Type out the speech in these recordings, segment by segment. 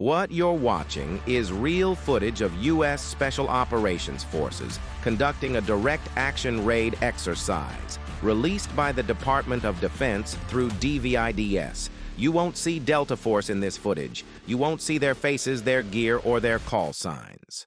What you're watching is real footage of U.S. Special Operations Forces conducting a direct action raid exercise released by the Department of Defense through DVIDS. You won't see Delta Force in this footage. You won't see their faces, their gear, or their call signs.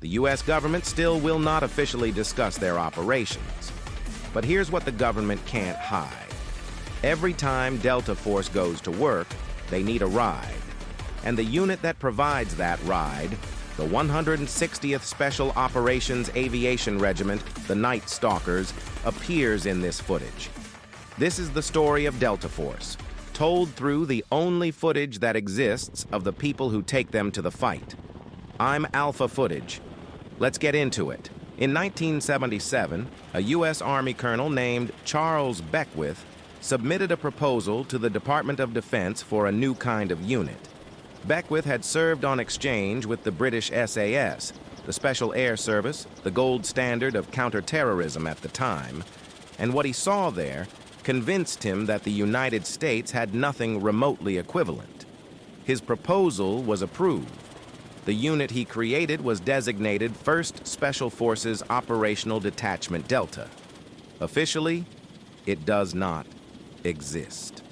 The U.S. government still will not officially discuss their operations. But here's what the government can't hide. Every time Delta Force goes to work, they need a ride. And the unit that provides that ride, the 160th Special Operations Aviation Regiment, the Night Stalkers, appears in this footage. This is the story of Delta Force, told through the only footage that exists of the people who take them to the fight. I'm Alpha Footage. Let's get into it. In 1977, a U.S. Army colonel named Charles Beckwith submitted a proposal to the Department of Defense for a new kind of unit. Beckwith had served on exchange with the British SAS, the Special Air Service, the gold standard of counterterrorism at the time, and what he saw there convinced him that the United States had nothing remotely equivalent. His proposal was approved. The unit he created was designated 1st Special Forces Operational Detachment Delta. Officially, it does not exist.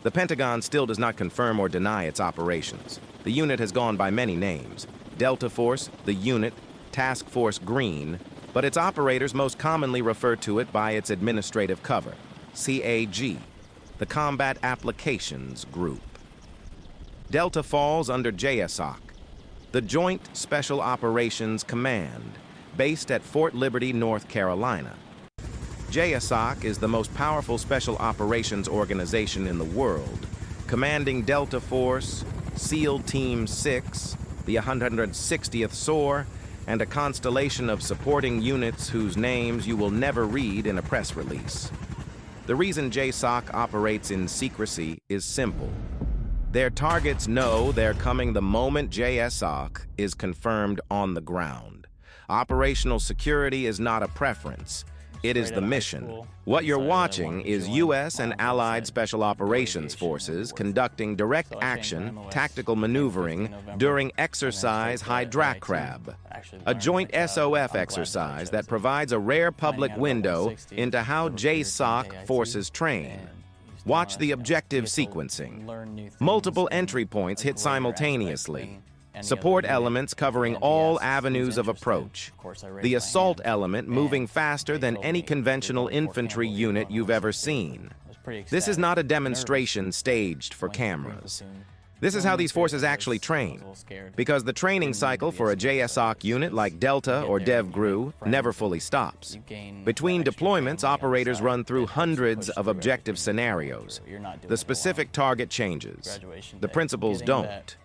The Pentagon still does not confirm or deny its operations. The unit has gone by many names: Delta Force, the Unit, Task Force Green, but its operators most commonly refer to it by its administrative cover, CAG, the Combat Applications Group. Delta falls under JSOC, the Joint Special Operations Command, based at Fort Liberty, North Carolina. JSOC is the most powerful special operations organization in the world, commanding Delta Force, SEAL Team 6, the 160th SOAR, and a constellation of supporting units whose names you will never read in a press release. The reason JSOC operates in secrecy is simple. Their targets know they're coming the moment JSOC is confirmed on the ground. Operational security is not a preference. It is the mission. What you're watching is U.S. and Allied Special Operations Forces conducting direct action, tactical maneuvering during exercise HYDRACRAB, a joint SOF exercise that provides a rare public window into how JSOC forces train. Watch the objective sequencing. Multiple entry points hit simultaneously. Support elements covering all avenues of approach. The assault element moving faster than any conventional infantry unit you've ever seen. This is not a demonstration staged for cameras. This is how these forces actually train, because the training cycle for a JSOC unit like Delta or DevGRU never fully stops. Between deployments, operators run through hundreds of objective scenarios. The specific target changes. The principles don't.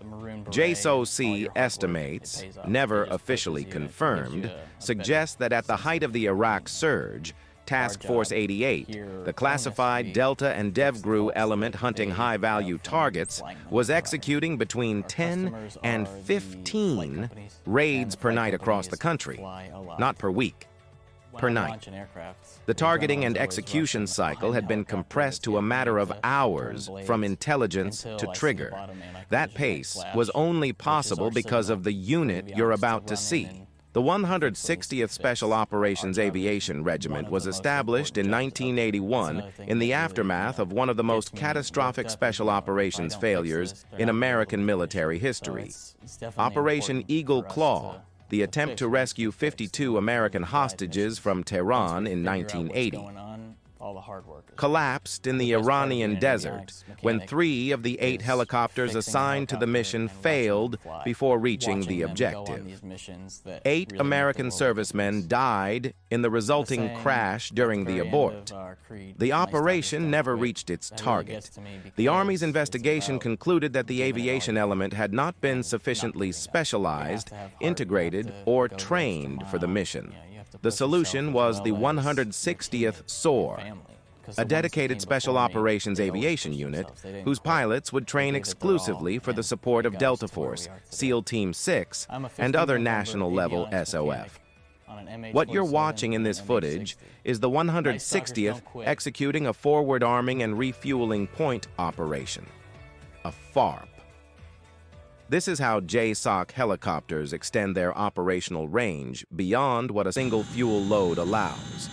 JSOC estimates, never officially confirmed, suggest that at the height of the Iraq surge, Task Force 88, the classified Delta and DevGRU element hunting high-value targets, was executing between 10 and 15 raids per night across the country, not per week, per night. The targeting and execution cycle had been compressed to a matter of hours from intelligence to trigger. That pace was only possible because of the unit you're about to see. The 160th Special Operations Aviation Regiment was established in 1981 in the aftermath of one of the most catastrophic special operations failures in American military history. Operation Eagle Claw, the attempt to rescue 52 American hostages from Tehran in 1980. Collapsed in the Iranian desert when 3 of the 8 helicopters assigned to the mission failed before reaching the objective. 8 American servicemen died in the resulting crash during the abort. The operation never reached its target. The Army's investigation concluded that the aviation element had not been sufficiently specialized, integrated, or trained for the mission. The solution was the 160th SOAR, a dedicated Special Operations Aviation Unit whose pilots would train exclusively for the support of Delta Force, SEAL Team 6, and other national-level SOF. What you're watching in this footage is the 160th executing a forward arming and refueling point operation, a FARP. This is how JSOC helicopters extend their operational range beyond what a single fuel load allows.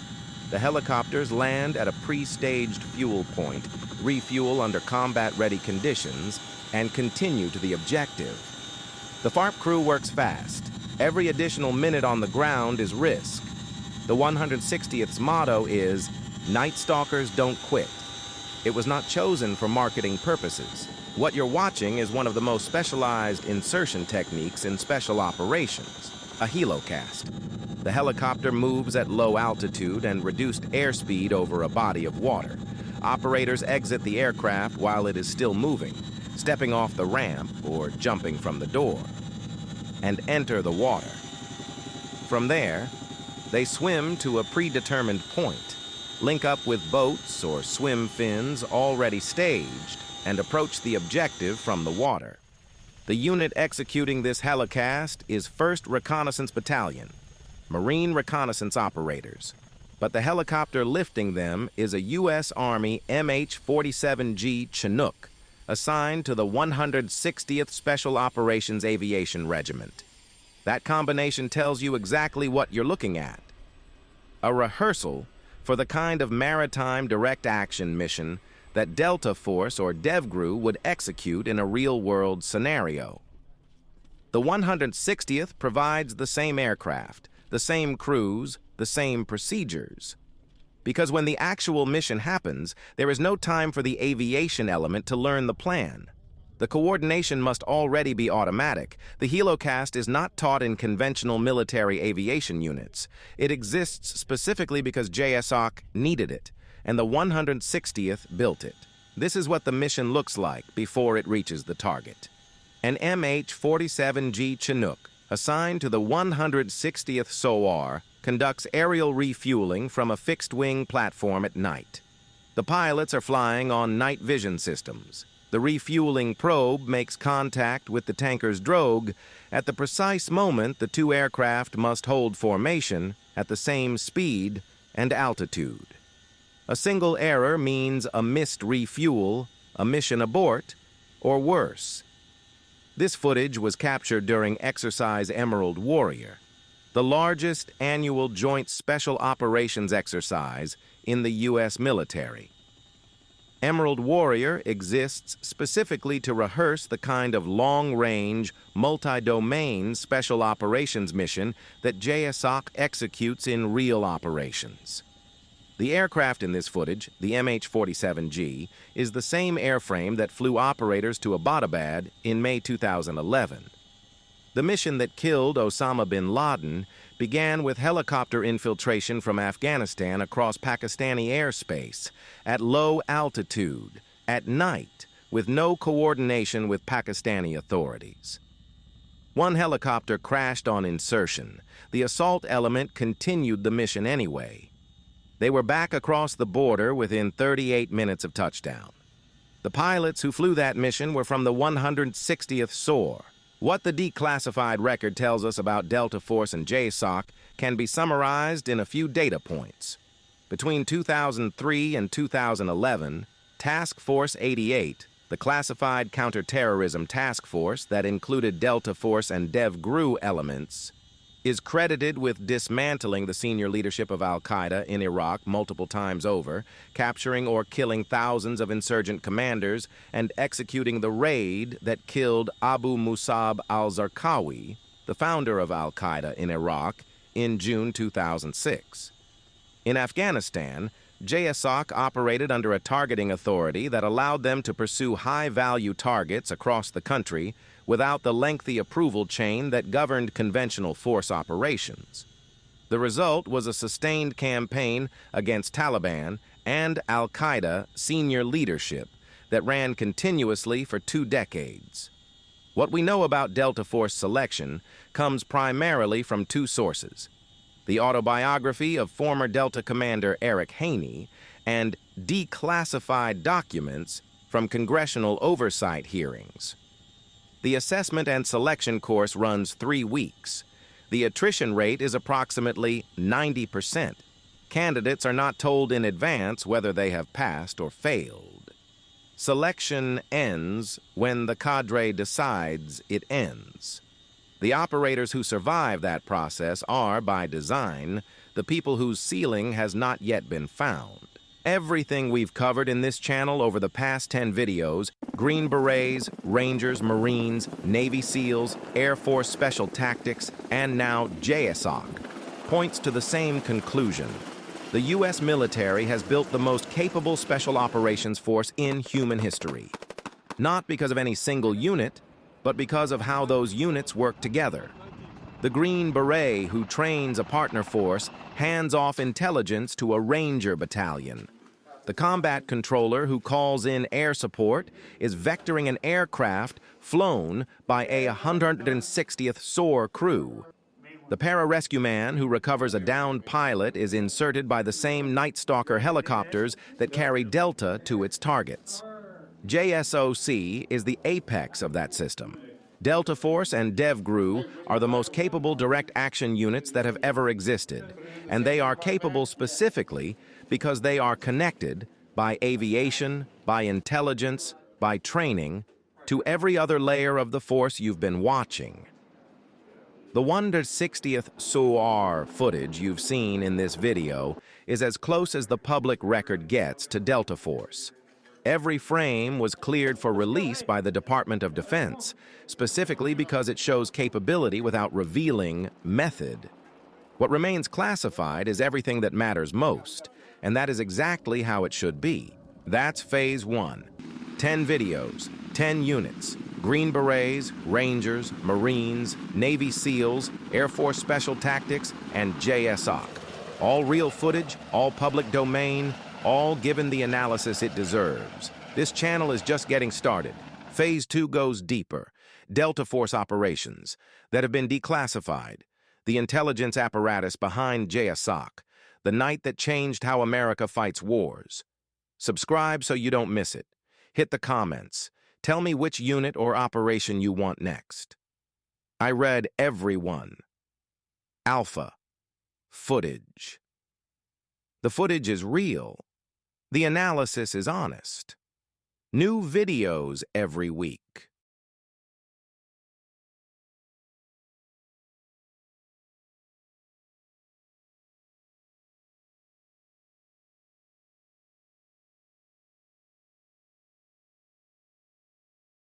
The helicopters land at a pre-staged fuel point, refuel under combat-ready conditions, and continue to the objective. The FARP crew works fast. Every additional minute on the ground is risk. The 160th's motto is, "Night Stalkers don't quit." It was not chosen for marketing purposes. What you're watching is one of the most specialized insertion techniques in special operations, a helocast. The helicopter moves at low altitude and reduced airspeed over a body of water. Operators exit the aircraft while it is still moving, stepping off the ramp or jumping from the door, and enter the water. From there, they swim to a predetermined point, link up with boats or swim fins already staged, and approach the objective from the water. The unit executing this helicast is 1st Reconnaissance Battalion, Marine Reconnaissance Operators, but the helicopter lifting them is a U.S. Army MH-47G Chinook, assigned to the 160th Special Operations Aviation Regiment. That combination tells you exactly what you're looking at. A rehearsal for the kind of maritime direct action mission that Delta Force or DevGru would execute in a real-world scenario. The 160th provides the same aircraft, the same crews, the same procedures. Because when the actual mission happens, there is no time for the aviation element to learn the plan. The coordination must already be automatic. The helocast is not taught in conventional military aviation units. It exists specifically because JSOC needed it, and the 160th built it. This is what the mission looks like before it reaches the target. An MH-47G Chinook, assigned to the 160th SOAR, conducts aerial refueling from a fixed-wing platform at night. The pilots are flying on night vision systems. The refueling probe makes contact with the tanker's drogue. At the precise moment, the two aircraft must hold formation at the same speed and altitude. A single error means a missed refuel, a mission abort, or worse. This footage was captured during Exercise Emerald Warrior, the largest annual joint special operations exercise in the U.S. military. Emerald Warrior exists specifically to rehearse the kind of long-range, multi-domain special operations mission that JSOC executes in real operations. The aircraft in this footage, the MH-47G, is the same airframe that flew operators to Abbottabad in May 2011. The mission that killed Osama bin Laden began with helicopter infiltration from Afghanistan across Pakistani airspace, at low altitude, at night, with no coordination with Pakistani authorities. One helicopter crashed on Insertion. The assault element continued the mission anyway. They were back across the border within 38 minutes of touchdown. The pilots who flew that mission were from the 160th SOAR. What the declassified record tells us about Delta Force and JSOC can be summarized in a few data points. Between 2003 and 2011, Task Force 88, the classified counterterrorism task force that included Delta Force and DevGru elements, is credited with dismantling the senior leadership of al-Qaeda in Iraq multiple times over, capturing or killing thousands of insurgent commanders, and executing the raid that killed Abu Musab al-Zarqawi, the founder of al-Qaeda in Iraq, in June 2006. In Afghanistan, JSOC operated under a targeting authority that allowed them to pursue high-value targets across the country without the lengthy approval chain that governed conventional force operations. The result was a sustained campaign against Taliban and al-Qaeda senior leadership that ran continuously for 2 decades. What we know about Delta Force selection comes primarily from 2 sources: the autobiography of former Delta Commander Eric Haney and declassified documents from congressional oversight hearings. The assessment and selection course runs 3 weeks. The attrition rate is approximately 90%. Candidates are not told in advance whether they have passed or failed. Selection ends when the cadre decides it ends. The operators who survive that process are, by design, the people whose ceiling has not yet been found. Everything we've covered in this channel over the past 10 videos, Green Berets, Rangers, Marines, Navy SEALs, Air Force Special Tactics, and now JSOC, points to the same conclusion. The U.S. military has built the most capable special operations force in human history. Not because of any single unit, but because of how those units work together. The Green Beret, who trains a partner force, hands off intelligence to a Ranger battalion. The combat controller, who calls in air support, is vectoring an aircraft flown by a 160th SOAR crew. The pararescue man, who recovers a downed pilot, is inserted by the same Night Stalker helicopters that carry Delta to its targets. JSOC is the apex of that system. Delta Force and DevGRU are the most capable direct action units that have ever existed, and they are capable specifically because they are connected by aviation, by intelligence, by training, to every other layer of the force you've been watching. The 160th SOAR footage you've seen in this video is as close as the public record gets to Delta Force. Every frame was cleared for release by the Department of Defense, specifically because it shows capability without revealing method. What remains classified is everything that matters most, and that is exactly how it should be. That's Phase 1. 10 videos, 10 units. Green Berets, Rangers, Marines, Navy SEALs, Air Force Special Tactics, and JSOC. All real footage, all public domain, all given the analysis it deserves. This channel is just getting started. Phase 2 goes deeper. Delta Force operations that have been declassified. The intelligence apparatus behind JSOC. The night that changed how America fights wars. Subscribe so you don't miss it. Hit the comments. Tell me which unit or operation you want next. I read every one. Alpha. Footage. The footage is real. The analysis is honest. New videos every week.